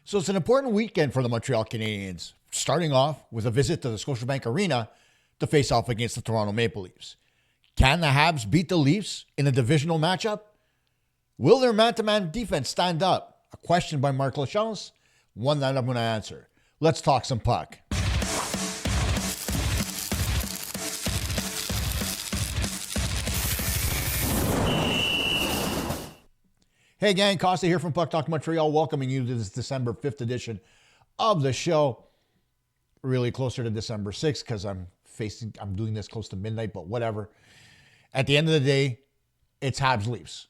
So it's an important weekend for the Montreal Canadiens, starting off with a visit to the Scotiabank Arena to face off against the Toronto Maple Leafs. Can the Habs beat the Leafs in a divisional matchup? Will their man-to-man defense stand up? A question by Marc Lachance, one that I'm going to answer. Let's talk some puck. Hey gang, Kosta here from PuckTalk Montreal, welcoming you to this December 5th edition of the show. Really closer to December 6th because I'm doing this close to midnight, but whatever. At the end of the day, it's Habs Leafs.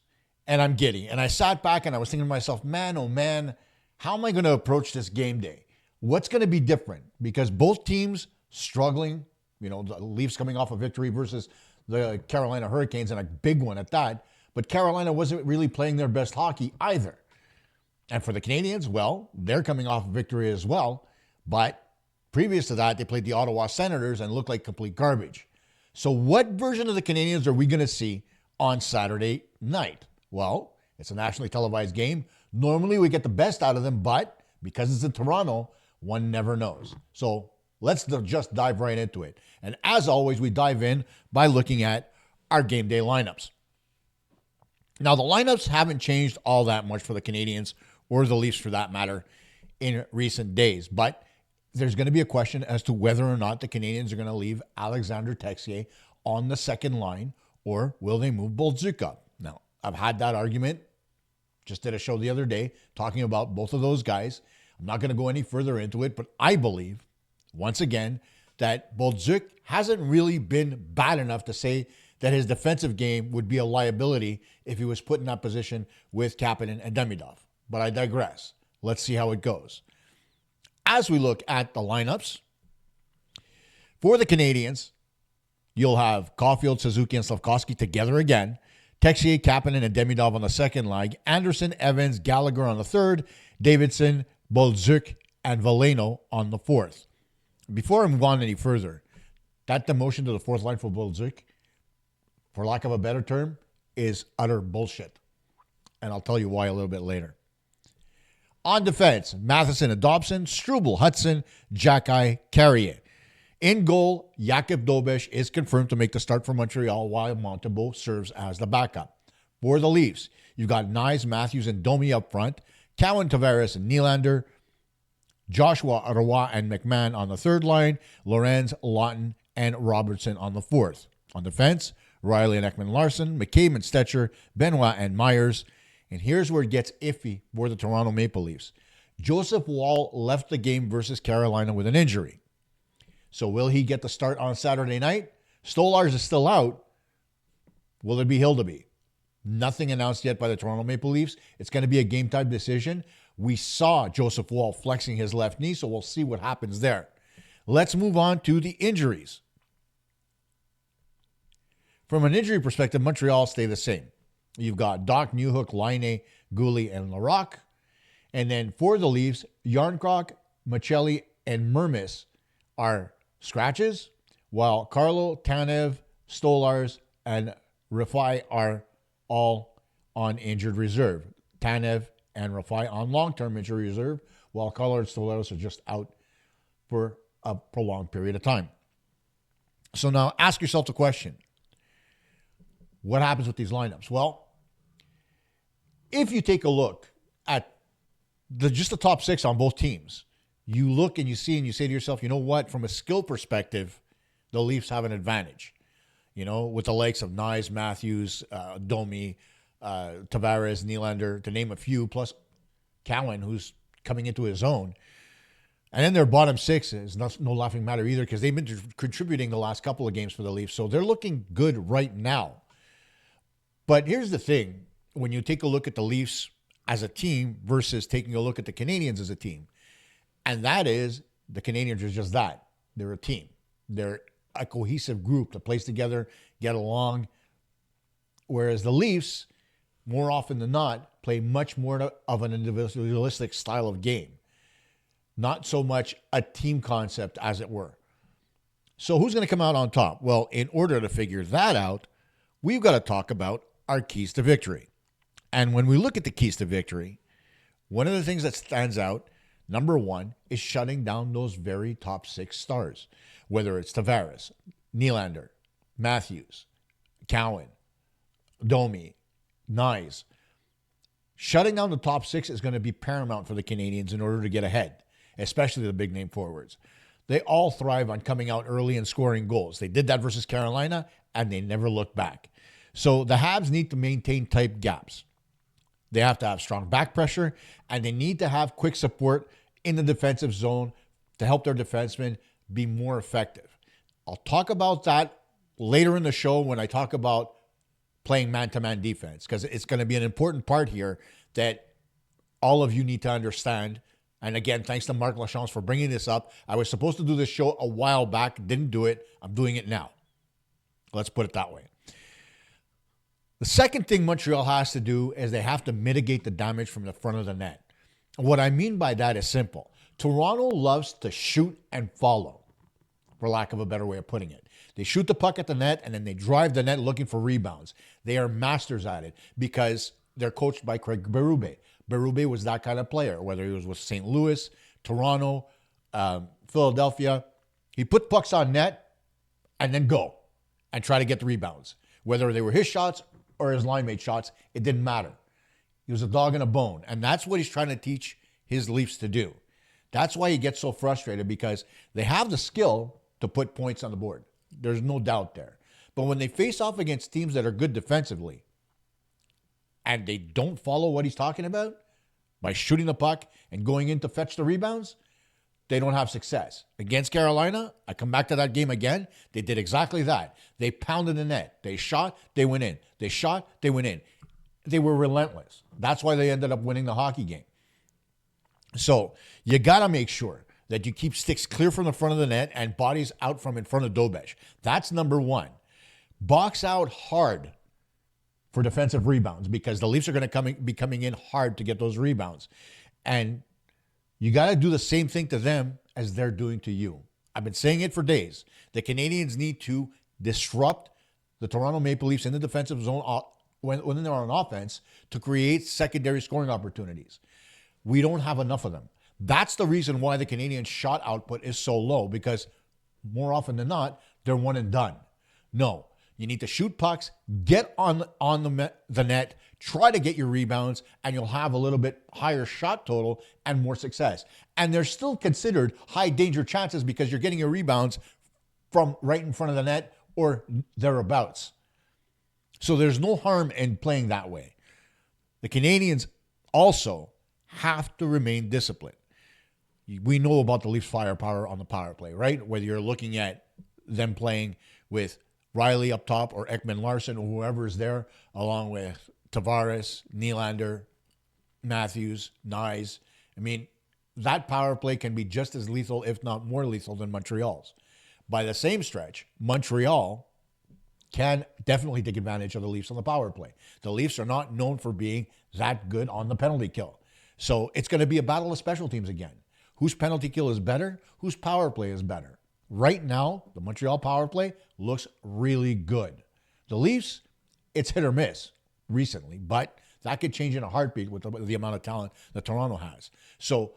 And I'm giddy. And I sat back and I was thinking to myself, man, oh man, how am I going to approach this game day? What's going to be different? Because both teams struggling, the Leafs coming off a victory versus the Carolina Hurricanes, and a big one at that. But Carolina wasn't really playing their best hockey either. And for the Canadiens, well, they're coming off a victory as well. But previous to that, they played the Ottawa Senators and looked like complete garbage. So what version of the Canadiens are we going to see on Saturday night? Well, it's a nationally televised game. Normally we get the best out of them, but because it's in Toronto, one never knows. So let's just dive right into it. And as always, we dive in by looking at our game day lineups. Now, the lineups haven't changed all that much for the Canadiens or the Leafs for that matter in recent days, but there's going to be a question as to whether or not the Canadiens are going to leave Alexander Texier on the second line, or will they move Bolduc up? Now, I've had that argument. Just did a show the other day talking about both of those guys. I'm not going to go any further into it, but I believe, once again, that Bolduc hasn't really been bad enough to say that his defensive game would be a liability if he was put in that position with Kapanen and Demidov. But I digress. Let's see how it goes. As we look at the lineups, for the Canadiens, you'll have Caulfield, Suzuki, and Slafkovsky together again. Texier, Kapanen, and Demidov on the second line. Anderson, Evans, Gallagher on the third. Davidson, Bolduc, and Veleno on the fourth. Before I move on any further, that demotion to the fourth line for Bolduc, for lack of a better term, is utter bullshit. And I'll tell you why a little bit later. On defense, Matheson and Dobson, Struble, Hudson, Xhekaj, Carrier. In goal, Jakub Dobeš is confirmed to make the start for Montreal while Montembeault serves as the backup. For the Leafs, you've got Nyes, Matthews, and Domi up front, Cowan, Tavares, and Nylander, Joshua, Roy, and McMahon on the third line, Lorenz, Lawton, and Robertson on the fourth. On defense, Riley and Ekman-Larsson, McCabe and Stetcher, Benoit and Myers. And here's where it gets iffy for the Toronto Maple Leafs. Joseph Woll left the game versus Carolina with an injury. So will he get the start on Saturday night? Stolarz is still out. Will it be Hildeby? Nothing announced yet by the Toronto Maple Leafs. It's going to be a game-time decision. We saw Joseph Woll flexing his left knee, so we'll see what happens there. Let's move on to the injuries. From an injury perspective, Montreal stay the same. You've got Doc, Newhook, Laine, Goalie, and Larocque. And then for the Leafs, Yarncroc, Maccelli, and Mermis are scratches, while Carlo, Tanev, Stolarz, and Rafai are all on injured reserve. Tanev and Rafai on long-term injury reserve, while Carlo and Stolarz are just out for a prolonged period of time. So now ask yourself the question, what happens with these lineups? Well, if you take a look at just the top six on both teams, you look and you see and you say to yourself, you know what? From a skill perspective, the Leafs have an advantage. With the likes of Nyes, Matthews, Domi, Tavares, Nylander, to name a few, plus Cowan, who's coming into his own. And then their bottom six is no laughing matter either because they've been contributing the last couple of games for the Leafs. So they're looking good right now. But here's the thing. When you take a look at the Leafs as a team versus taking a look at the Canadiens as a team, and that is the Canadiens are just that. They're a team. They're a cohesive group that plays together, get along. Whereas the Leafs, more often than not, play much more of an individualistic style of game. Not so much a team concept, as it were. So who's going to come out on top? Well, in order to figure that out, we've got to talk about our keys to victory. And when we look at the keys to victory, one of the things that stands out Number one is shutting down those very top 6 stars, whether it's Tavares, Nylander, Matthews, Cowan, Domi, Nyes. Shutting down the top 6 is going to be paramount for the Canadiens in order to get ahead, especially the big name forwards. They all thrive on coming out early and scoring goals. They did that versus Carolina, and they never looked back. So the Habs need to maintain tight gaps. They have to have strong back pressure, and they need to have quick support in the defensive zone to help their defensemen be more effective. I'll talk about that later in the show when I talk about playing man-to-man defense, because it's going to be an important part here that all of you need to understand. And again, thanks to Marc Lachance for bringing this up. I was supposed to do this show a while back, didn't do it. I'm doing it now. Let's put it that way. The second thing Montreal has to do is they have to mitigate the damage from the front of the net. What I mean by that is simple. Toronto loves to shoot and follow, for lack of a better way of putting it. They shoot the puck at the net, and then they drive the net looking for rebounds. They are masters at it because they're coached by Craig Berube. Berube was that kind of player, whether he was with St. Louis, Toronto, Philadelphia. He put pucks on net and then go and try to get the rebounds. Whether they were his shots or his line mate shots, it didn't matter. He was a dog in a bone, and that's what he's trying to teach his Leafs to do. That's why he gets so frustrated, because they have the skill to put points on the board. There's no doubt there. But when they face off against teams that are good defensively and they don't follow what he's talking about by shooting the puck and going in to fetch the rebounds, they don't have success. Against Carolina, I come back to that game again, they did exactly that. They pounded the net. They shot, they went in. They shot, they went in. They were relentless. That's why they ended up winning the hockey game. So you got to make sure that you keep sticks clear from the front of the net and bodies out from in front of Dobeš. That's number one. Box out hard for defensive rebounds, because the Leafs are going to be coming in hard to get those rebounds. And you got to do the same thing to them as they're doing to you. I've been saying it for days. The Canadiens need to disrupt the Toronto Maple Leafs in the defensive zone when they're on offense to create secondary scoring opportunities. We don't have enough of them. That's the reason why the Canadiens' shot output is so low, because more often than not, they're one and done. No, you need to shoot pucks, get on the net, try to get your rebounds, and you'll have a little bit higher shot total and more success. And they're still considered high danger chances because you're getting your rebounds from right in front of the net or thereabouts. So there's no harm in playing that way. The Canadiens also have to remain disciplined. We know about the Leafs' firepower on the power play, right? Whether you're looking at them playing with Riley up top or Ekman-Larsson or whoever is there, along with Tavares, Nylander, Matthews, Nyes. I mean, that power play can be just as lethal, if not more lethal, than Montreal's. By the same stretch, Montreal can definitely take advantage of the Leafs on the power play. The Leafs are not known for being that good on the penalty kill. So it's going to be a battle of special teams again. Whose penalty kill is better? Whose power play is better? Right now, the Montreal power play looks really good. The Leafs, it's hit or miss recently, but that could change in a heartbeat with the amount of talent that Toronto has. So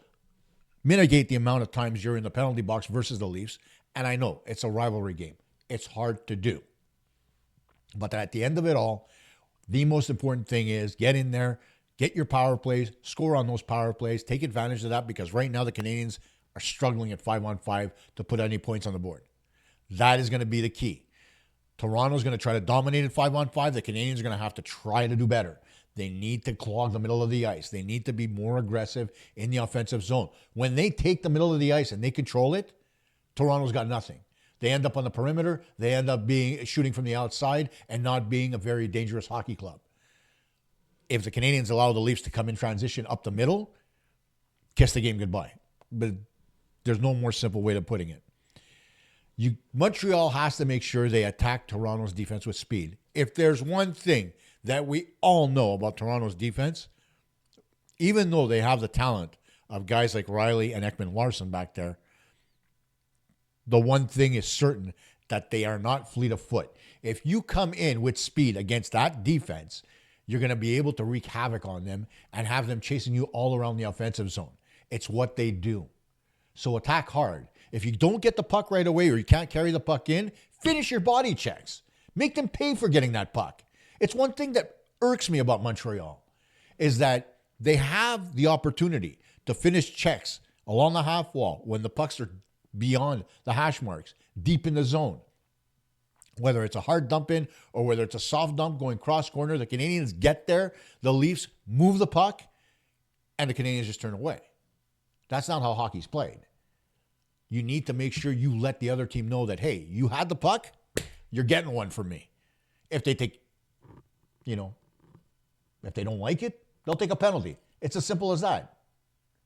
mitigate the amount of times you're in the penalty box versus the Leafs. And I know it's a rivalry game. It's hard to do. But at the end of it all, the most important thing is get in there, get your power plays, score on those power plays, take advantage of that, because right now the Canadiens are struggling at 5-on-5 to put any points on the board. That is going to be the key. Toronto's going to try to dominate at 5-on-5. The Canadiens are going to have to try to do better. They need to clog the middle of the ice. They need to be more aggressive in the offensive zone. When they take the middle of the ice and they control it, Toronto's got nothing. They end up on the perimeter. They end up shooting from the outside and not being a very dangerous hockey club. If the Canadiens allow the Leafs to come in transition up the middle, kiss the game goodbye. But there's no more simple way of putting it. Montreal has to make sure they attack Toronto's defense with speed. If there's one thing that we all know about Toronto's defense, even though they have the talent of guys like Riley and Ekman-Larsson back there, the one thing is certain, that they are not fleet of foot. If you come in with speed against that defense, you're going to be able to wreak havoc on them and have them chasing you all around the offensive zone. It's what they do. So attack hard. If you don't get the puck right away or you can't carry the puck in, finish your body checks. Make them pay for getting that puck. It's one thing that irks me about Montreal is that they have the opportunity to finish checks along the half wall when the pucks are beyond the hash marks, deep in the zone. Whether it's a hard dump in or whether it's a soft dump going cross corner, the Canadiens get there, the Leafs move the puck, and the Canadiens just turn away. That's not how hockey's played. You need to make sure you let the other team know that, hey, you had the puck, you're getting one from me. If they take, if they don't like it, they'll take a penalty. It's as simple as that.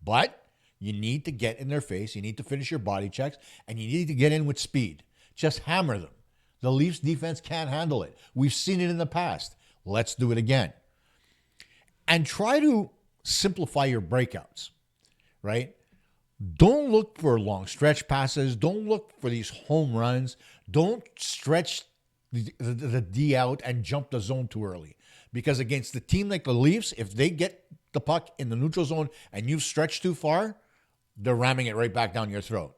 But you need to get in their face, you need to finish your body checks, and you need to get in with speed. Just hammer them. The Leafs defense can't handle it. We've seen it in the past. Let's do it again. And try to simplify your breakouts, right? Don't look for long stretch passes. Don't look for these home runs. Don't stretch the D out and jump the zone too early. Because against the team like the Leafs, if they get the puck in the neutral zone and you've stretched too far, they're ramming it right back down your throat.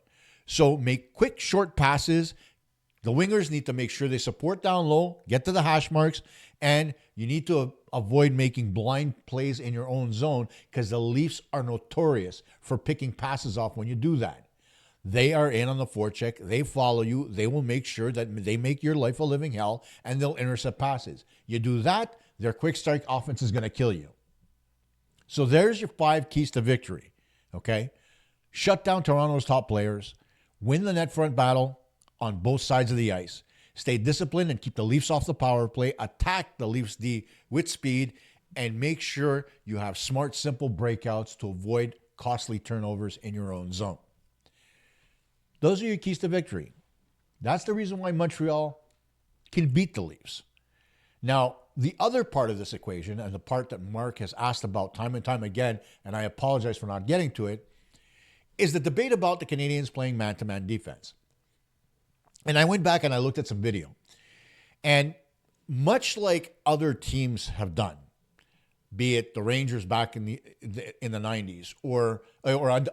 So make quick, short passes. The wingers need to make sure they support down low, get to the hash marks, and you need to avoid making blind plays in your own zone because the Leafs are notorious for picking passes off when you do that. They are in on the forecheck. They follow you. They will make sure that they make your life a living hell, and they'll intercept passes. You do that, their quick strike offense is going to kill you. So there's your 5 keys to victory, okay? Shut down Toronto's top players. Win the net front battle on both sides of the ice. Stay disciplined and keep the Leafs off the power play. Attack the Leafs D with speed and make sure you have smart, simple breakouts to avoid costly turnovers in your own zone. Those are your keys to victory. That's the reason why Montreal can beat the Leafs. Now, the other part of this equation, and the part that Mark has asked about time and time again, and I apologize for not getting to it, is the debate about the Canadiens playing man-to-man defense. And I went back and I looked at some video. And much like other teams have done, be it the Rangers back in the 90s, or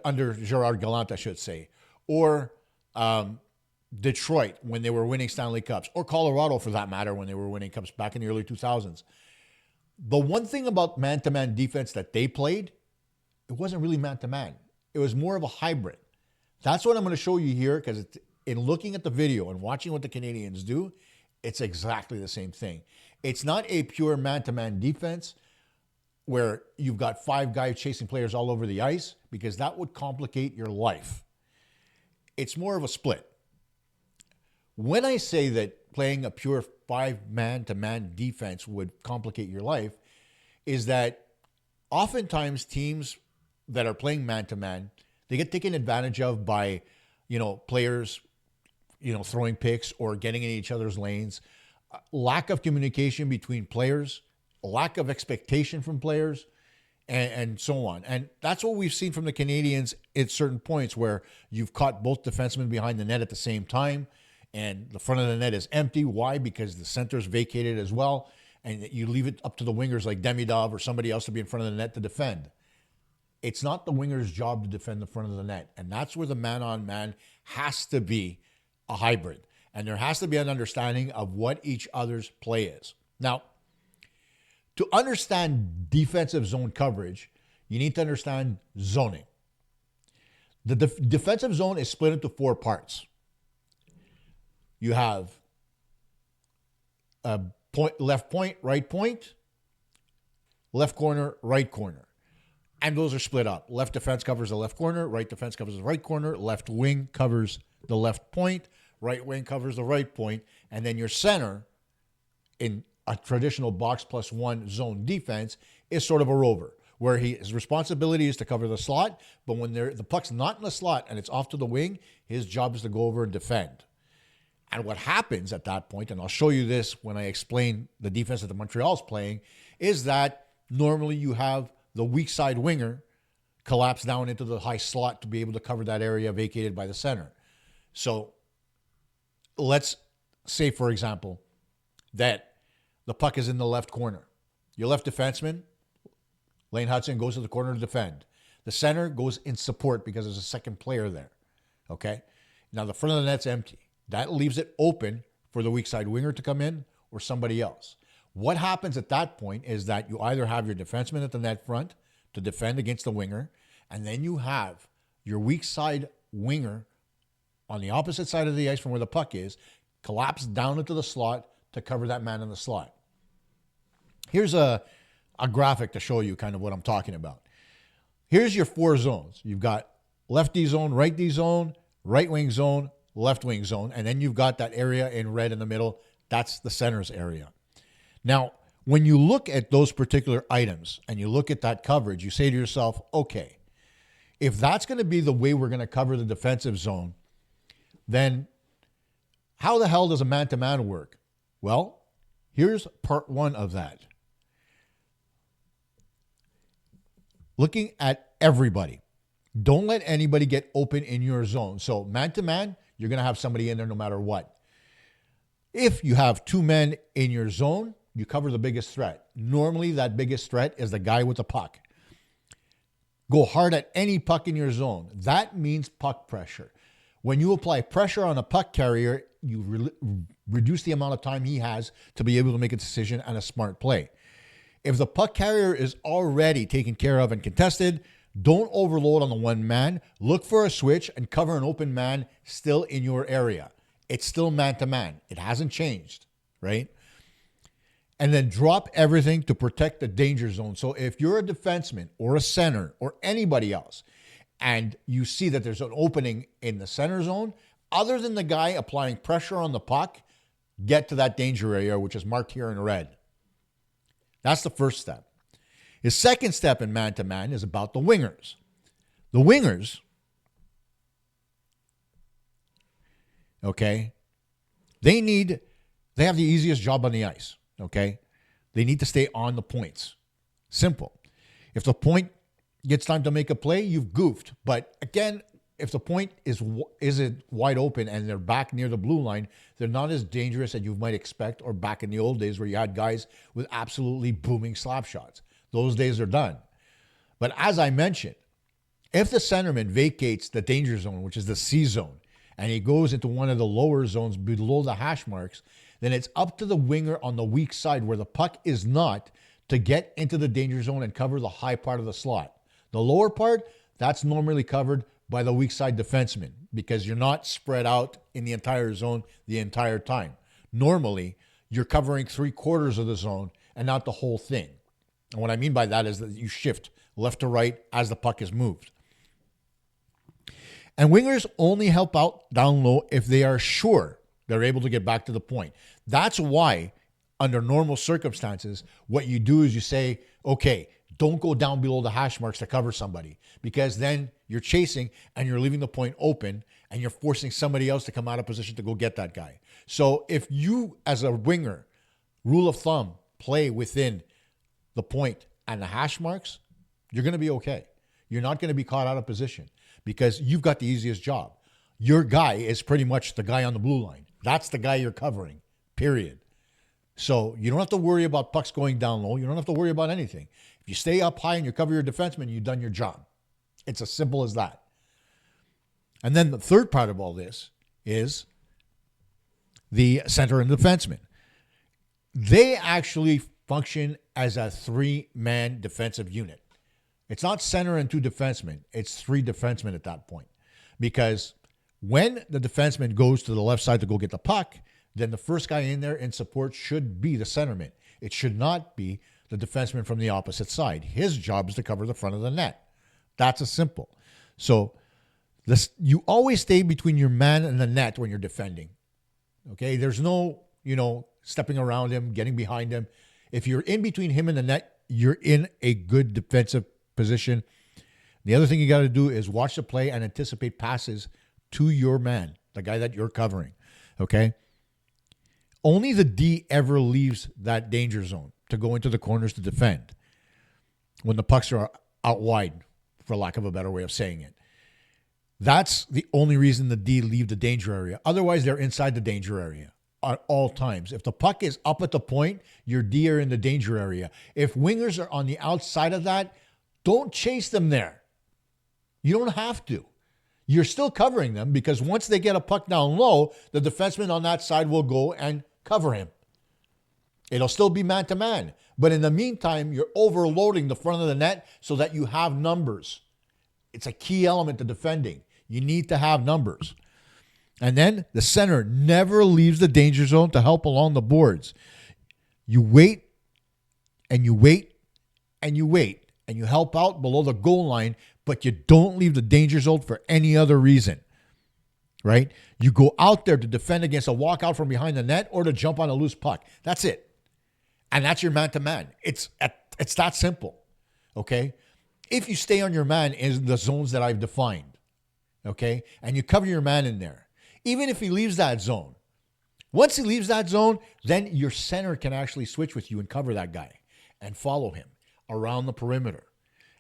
under Gerard Gallant, I should say, or Detroit when they were winning Stanley Cups, or Colorado for that matter when they were winning cups back in the early 2000s. The one thing about man-to-man defense that they played, it wasn't really man-to-man. It was more of a hybrid. That's what I'm going to show you here because in looking at the video and watching what the Canadiens do, it's exactly the same thing. It's not a pure man-to-man defense where you've got 5 guys chasing players all over the ice because that would complicate your life. It's more of a split. When I say that playing a pure 5 man-to-man defense would complicate your life, is that oftentimes teams that are playing man-to-man, they get taken advantage of by, players, throwing picks or getting in each other's lanes, lack of communication between players, lack of expectation from players, and so on. And that's what we've seen from the Canadiens at certain points where you've caught both defensemen behind the net at the same time, and the front of the net is empty. Why? Because the center's vacated as well, and you leave it up to the wingers like Demidov or somebody else to be in front of the net to defend. It's not the winger's job to defend the front of the net, and that's where the man-on-man has to be a hybrid, and there has to be an understanding of what each other's play is. Now, to understand defensive zone coverage, you need to understand zoning. The defensive zone is split into 4 parts. You have a left point, right point, left corner, right corner. And those are split up. Left defense covers the left corner, right defense covers the right corner, left wing covers the left point, right wing covers the right point, and then your center in a traditional box plus 1 zone defense is sort of a rover, where his responsibility is to cover the slot, but when the puck's not in the slot and it's off to the wing, his job is to go over and defend. And what happens at that point, and I'll show you this when I explain the defense that the Montreal's playing, is that normally you have the weak side winger collapse down into the high slot to be able to cover that area vacated by the center. So let's say, for example, that the puck is in the left corner. Your left defenseman, Lane Hudson, goes to the corner to defend. The center goes in support because there's a second player there. Okay? Now the front of the net's empty. That leaves it open for the weak side winger to come in or somebody else. What happens at that point is that you either have your defenseman at the net front to defend against the winger, and then you have your weak side winger on the opposite side of the ice from where the puck is, collapse down into the slot to cover that man in the slot. Here's a graphic to show you kind of what I'm talking about. Here's your 4 zones. You've got left D zone, right D zone, right wing zone, left wing zone, and then you've got that area in red in the middle. That's the center's area. Now, when you look at those particular items and you look at that coverage, you say to yourself, okay, if that's going to be the way we're going to cover the defensive zone, then how the hell does a man-to-man work? Well, here's part 1 of that. Looking at everybody. Don't let anybody get open in your zone. So man-to-man, you're going to have somebody in there no matter what. If you have 2 men in your zone, you cover the biggest threat. Normally, that biggest threat is the guy with the puck. Go hard at any puck in your zone. That means puck pressure. When you apply pressure on a puck carrier, you reduce the amount of time he has to be able to make a decision and a smart play. If the puck carrier is already taken care of and contested, don't overload on the one man. Look for a switch and cover an open man still in your area. It's still man-to-man. It hasn't changed, right? And then drop everything to protect the danger zone. So if you're a defenseman or a center or anybody else, and you see that there's an opening in the center zone, other than the guy applying pressure on the puck, get to that danger area, which is marked here in red. That's the first step. His second step in man-to-man is about the wingers. The wingers, okay, they have the easiest job on the ice, okay? They need to stay on the points. Simple. If the point gets time to make a play, you've goofed. But again, if the point isn't wide open and they're back near the blue line, they're not as dangerous as you might expect, or back in the old days where you had guys with absolutely booming slap shots. Those days are done. But as I mentioned, if the centerman vacates the danger zone, which is the C zone, and he goes into one of the lower zones below the hash marks, then it's up to the winger on the weak side where the puck is not to get into the danger zone and cover the high part of the slot. The lower part, that's normally covered by the weak side defenseman because you're not spread out in the entire zone the entire time. Normally, you're covering 3/4 of the zone and not the whole thing. And what I mean by that is that you shift left to right as the puck is moved. And wingers only help out down low if they are sure they're able to get back to the point. That's why, under normal circumstances, what you do is you say, okay, don't go down below the hash marks to cover somebody, because then you're chasing and you're leaving the point open and you're forcing somebody else to come out of position to go get that guy. So if you, as a winger, rule of thumb, play within the point and the hash marks, you're going to be okay. You're not going to be caught out of position because you've got the easiest job. Your guy is pretty much the guy on the blue line. That's the guy you're covering, period. So you don't have to worry about pucks going down low. You don't have to worry about anything. If you stay up high and you cover your defenseman, you've done your job. It's as simple as that. And then the third part of all this is the center and defenseman. They actually function as a 3-man defensive unit. It's not center and 2 defensemen. It's 3 defensemen at that point. Because when the defenseman goes to the left side to go get the puck, then the first guy in there in support should be the centerman. It should not be the defenseman from the opposite side. His job is to cover the front of the net. That's as simple. So you always stay between your man and the net when you're defending. Okay? There's no, stepping around him, getting behind him. If you're in between him and the net, you're in a good defensive position. The other thing you got to do is watch the play and anticipate passes to your man, the guy that you're covering. Okay? Only the D ever leaves that danger zone to go into the corners to defend when the pucks are out wide, for lack of a better way of saying it. That's the only reason the D leave the danger area. Otherwise, they're inside the danger area at all times. If the puck is up at the point, your D are in the danger area. If wingers are on the outside of that, don't chase them there. You don't have to. You're still covering them because once they get a puck down low, the defenseman on that side will go and cover him. It'll still be man-to-man. But in the meantime, you're overloading the front of the net so that you have numbers. It's a key element to defending. You need to have numbers. And then the center never leaves the danger zone to help along the boards. You wait and you wait and you wait and you help out below the goal line, but you don't leave the danger zone for any other reason, right? You go out there to defend against a walkout from behind the net or to jump on a loose puck. That's it. And that's your man-to-man. It's that simple, okay? If you stay on your man in the zones that I've defined, okay, and you cover your man in there, even if he leaves that zone, once he leaves that zone, then your center can actually switch with you and cover that guy and follow him around the perimeter.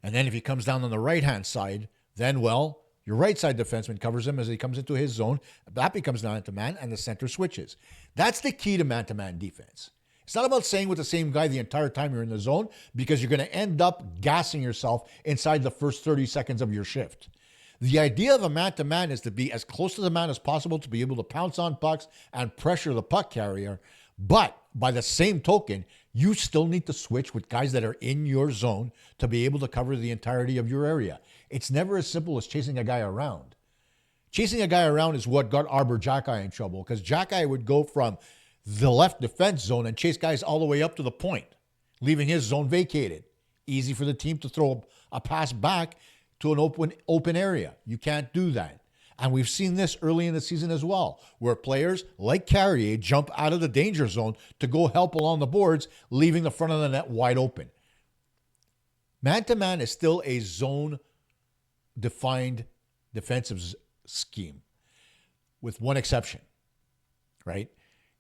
And then if he comes down on the right-hand side, then, well, your right side defenseman covers him as he comes into his zone. That becomes man-to-man, and the center switches. That's the key to man-to-man defense. It's not about staying with the same guy the entire time you're in the zone because you're going to end up gassing yourself inside the first 30 seconds of your shift. The idea of a man-to-man is to be as close to the man as possible to be able to pounce on pucks and pressure the puck carrier. But by the same token, you still need to switch with guys that are in your zone to be able to cover the entirety of your area. It's never as simple as chasing a guy around. Chasing a guy around is what got Arbor Jackeye in trouble because Jackeye would go from the left defense zone and chase guys all the way up to the point, leaving his zone vacated. Easy for the team to throw a pass back to an open area. You can't do that. And we've seen this early in the season as well, where players like Carrier jump out of the danger zone to go help along the boards, leaving the front of the net wide open. Man-to-man is still a zone-defined defensive scheme, with one exception, right?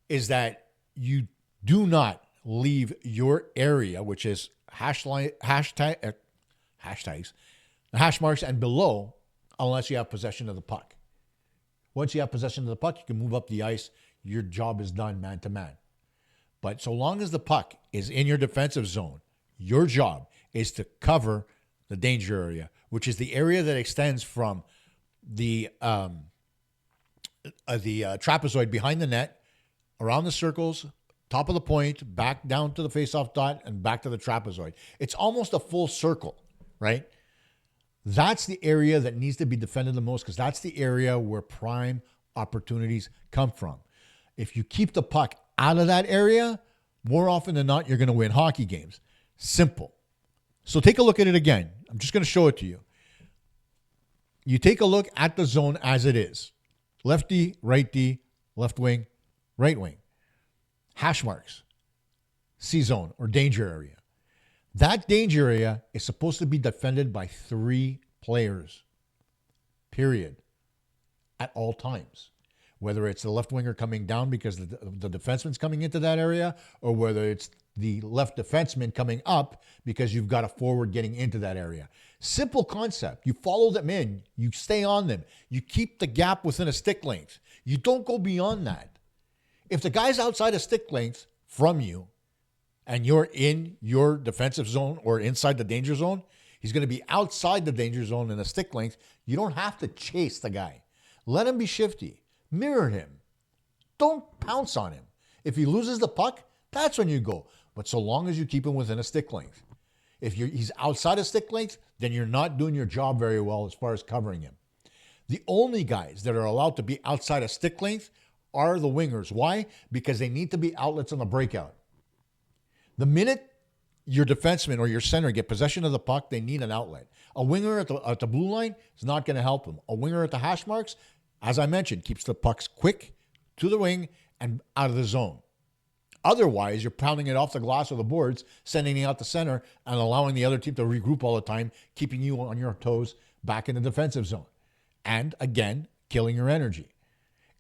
Is that you do not leave your area, which is hashtags, the hash marks and below, unless you have possession of the puck. Once you have possession of the puck, you can move up the ice. Your job is done man-to-man. But so long as the puck is in your defensive zone, your job is to cover the danger area, which is the area that extends from the trapezoid behind the net, around the circles, top of the point, back down to the faceoff dot, and back to the trapezoid. It's almost a full circle, right? That's the area that needs to be defended the most because that's the area where prime opportunities come from. If you keep the puck out of that area, more often than not, you're going to win hockey games. Simple. So take a look at it again. I'm just going to show it to you. You take a look at the zone as it is. Left D, right D, left wing, right wing. Hash marks. C zone or danger area. That danger area is supposed to be defended by 3 players, period, at all times. Whether it's the left winger coming down because the defenseman's coming into that area, or whether it's the left defenseman coming up because you've got a forward getting into that area. Simple concept. You follow them in. You stay on them. You keep the gap within a stick length. You don't go beyond that. If the guy's outside a stick length from you, and you're in your defensive zone or inside the danger zone, he's going to be outside the danger zone in a stick length. You don't have to chase the guy. Let him be shifty. Mirror him. Don't pounce on him. If he loses the puck, that's when you go. But so long as you keep him within a stick length. If he's outside a stick length, then you're not doing your job very well as far as covering him. The only guys that are allowed to be outside a stick length are the wingers. Why? Because they need to be outlets on the breakout. The minute your defenseman or your center get possession of the puck, they need an outlet. A winger at the blue line is not going to help them. A winger at the hash marks, as I mentioned, keeps the pucks quick to the wing and out of the zone. Otherwise, you're pounding it off the glass or the boards, sending it out the center, and allowing the other team to regroup all the time, keeping you on your toes back in the defensive zone. And again, killing your energy.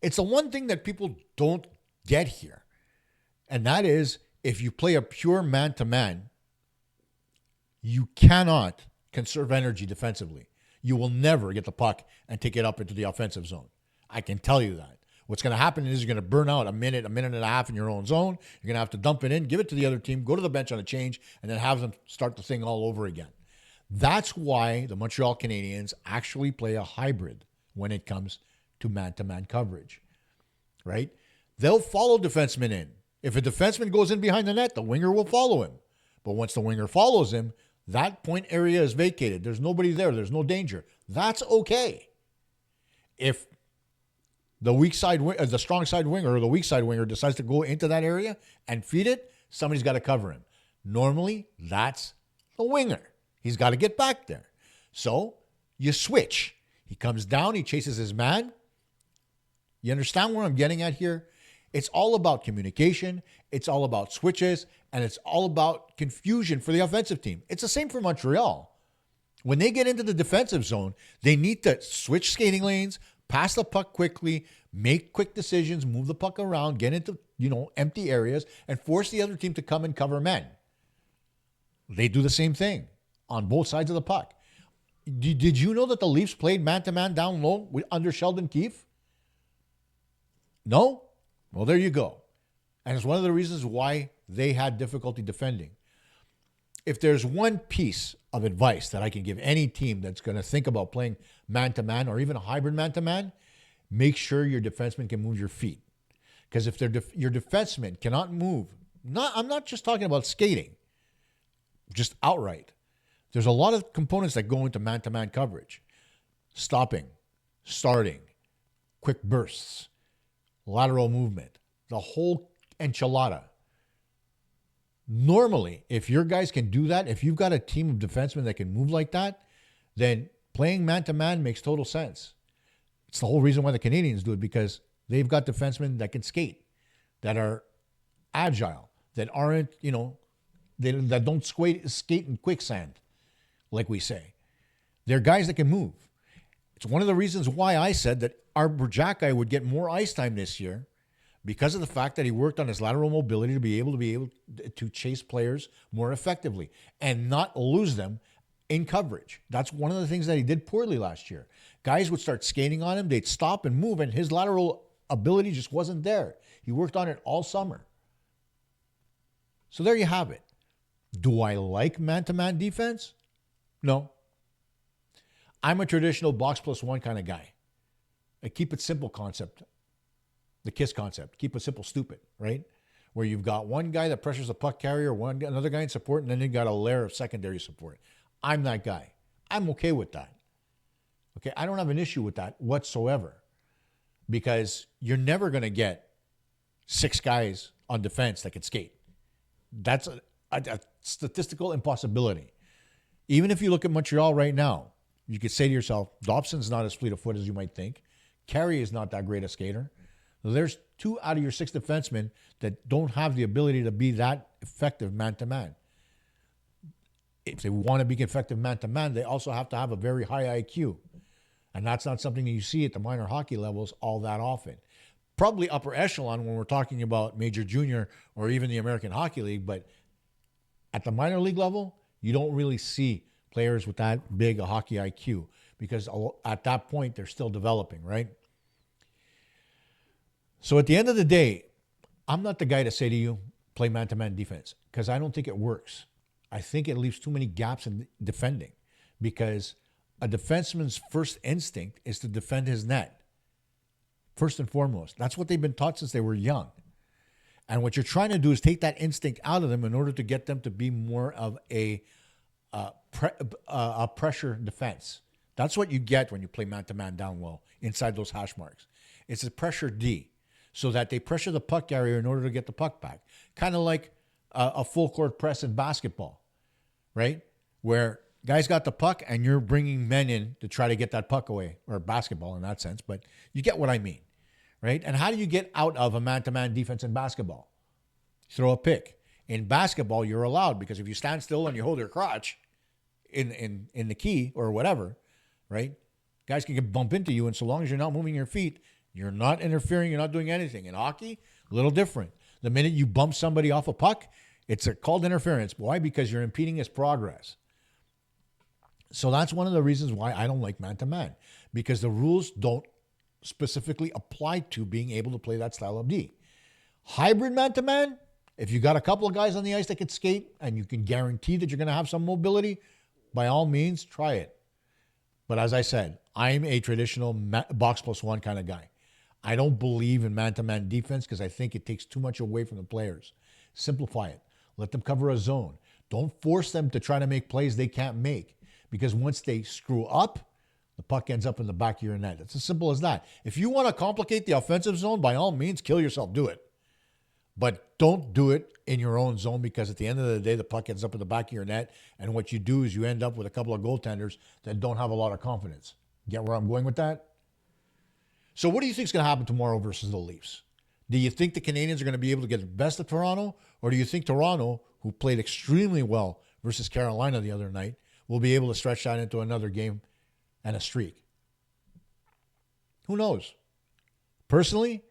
It's the one thing that people don't get here. And that is, if you play a pure man-to-man, you cannot conserve energy defensively. You will never get the puck and take it up into the offensive zone. I can tell you that. What's going to happen is you're going to burn out a minute and a half in your own zone. You're going to have to dump it in, give it to the other team, go to the bench on a change, and then have them start the thing all over again. That's why the Montreal Canadiens actually play a hybrid when it comes to man-to-man coverage, right? They'll follow defensemen in. If a defenseman goes in behind the net, the winger will follow him. But once the winger follows him, that point area is vacated. There's nobody there. There's no danger. That's okay. If the the strong side winger or the weak side winger decides to go into that area and feed it, somebody's got to cover him. Normally, that's the winger. He's got to get back there. So you switch. He comes down. He chases his man. You understand where I'm getting at here? It's all about communication. It's all about switches. And it's all about confusion for the offensive team. It's the same for Montreal. When they get into the defensive zone, they need to switch skating lanes, pass the puck quickly, make quick decisions, move the puck around, get into, empty areas, and force the other team to come and cover men. They do the same thing on both sides of the puck. Did you know that the Leafs played man-to-man down low under Sheldon Keefe? No? Well, there you go. And it's one of the reasons why they had difficulty defending. If there's one piece of advice that I can give any team that's going to think about playing man-to-man or even a hybrid man-to-man, make sure your defenseman can move your feet. Because if your defenseman cannot move, I'm not just talking about skating, just outright. There's a lot of components that go into man-to-man coverage. Stopping, starting, quick bursts, lateral movement, the whole enchilada. Normally, if your guys can do that, if you've got a team of defensemen that can move like that, then playing man-to-man makes total sense. It's the whole reason why the Canadiens do it, because they've got defensemen that can skate, that are agile, that aren't, that don't skate in quicksand, like we say. They're guys that can move. It's one of the reasons why I said that our Jack would get more ice time this year, because of the fact that he worked on his lateral mobility to be able to chase players more effectively and not lose them in coverage. That's one of the things that he did poorly last year. Guys would start skating on him, they'd stop and move, and his lateral ability just wasn't there. He worked on it all summer. So there you have it. Do I like man-to-man defense? No. I'm a traditional box plus one kind of guy. I keep it simple concept. The KISS concept. Keep it simple, stupid, right? Where you've got one guy that pressures the puck carrier, another guy in support, and then you've got a layer of secondary support. I'm that guy. I'm okay with that. Okay, I don't have an issue with that whatsoever, because you're never going to get 6 guys on defense that can skate. That's a statistical impossibility. Even if you look at Montreal right now, you could say to yourself, Dobson's not as fleet of foot as you might think. Carey is not that great a skater. There's 2 out of your 6 defensemen that don't have the ability to be that effective man-to-man. If they want to be effective man-to-man, they also have to have a very high IQ. And that's not something that you see at the minor hockey levels all that often. Probably upper echelon when we're talking about major, junior, or even the American Hockey League. But at the minor league level, you don't really see players with that big a hockey IQ, because at that point, they're still developing, right? So at the end of the day, I'm not the guy to say to you, play man-to-man defense, because I don't think it works. I think it leaves too many gaps in defending, because a defenseman's first instinct is to defend his net. First and foremost. That's what they've been taught since they were young. And what you're trying to do is take that instinct out of them in order to get them to be more of a pressure defense. That's what you get when you play man-to-man down low, inside those hash marks. It's a pressure D, so that they pressure the puck carrier in order to get the puck back. Kind of like a full court press in basketball, right? Where guys got the puck and you're bringing men in to try to get that puck away, or basketball in that sense, but you get what I mean, right? And how do you get out of a man-to-man defense in basketball? Throw a pick. In basketball, you're allowed, because if you stand still and you hold your crotch in the key or whatever, right? Guys can bump into you, and so long as you're not moving your feet, you're not interfering, you're not doing anything. In hockey, a little different. The minute you bump somebody off a puck, it's called interference. Why? Because you're impeding his progress. So that's one of the reasons why I don't like man-to-man, because the rules don't specifically apply to being able to play that style of D. Hybrid man-to-man, if you got a couple of guys on the ice that can skate and you can guarantee that you're going to have some mobility, by all means, try it. But as I said, I'm a traditional box plus one kind of guy. I don't believe in man-to-man defense because I think it takes too much away from the players. Simplify it. Let them cover a zone. Don't force them to try to make plays they can't make, because once they screw up, the puck ends up in the back of your net. It's as simple as that. If you want to complicate the offensive zone, by all means, kill yourself, do it. But don't do it in your own zone, because at the end of the day, the puck ends up in the back of your net, and what you do is you end up with a couple of goaltenders that don't have a lot of confidence. Get where I'm going with that? So what do you think is going to happen tomorrow versus the Leafs? Do you think the Canadiens are going to be able to get the best of Toronto, or do you think Toronto, who played extremely well versus Carolina the other night, will be able to stretch that into another game and a streak? Who knows? Personally,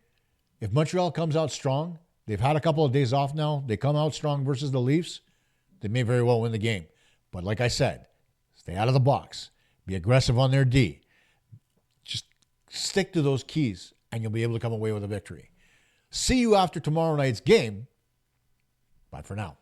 if Montreal comes out strong, they've had a couple of days off now, they come out strong versus the Leafs, they may very well win the game. But like I said, stay out of the box. Be aggressive on their D. Just stick to those keys, and you'll be able to come away with a victory. See you after tomorrow night's game. Bye for now.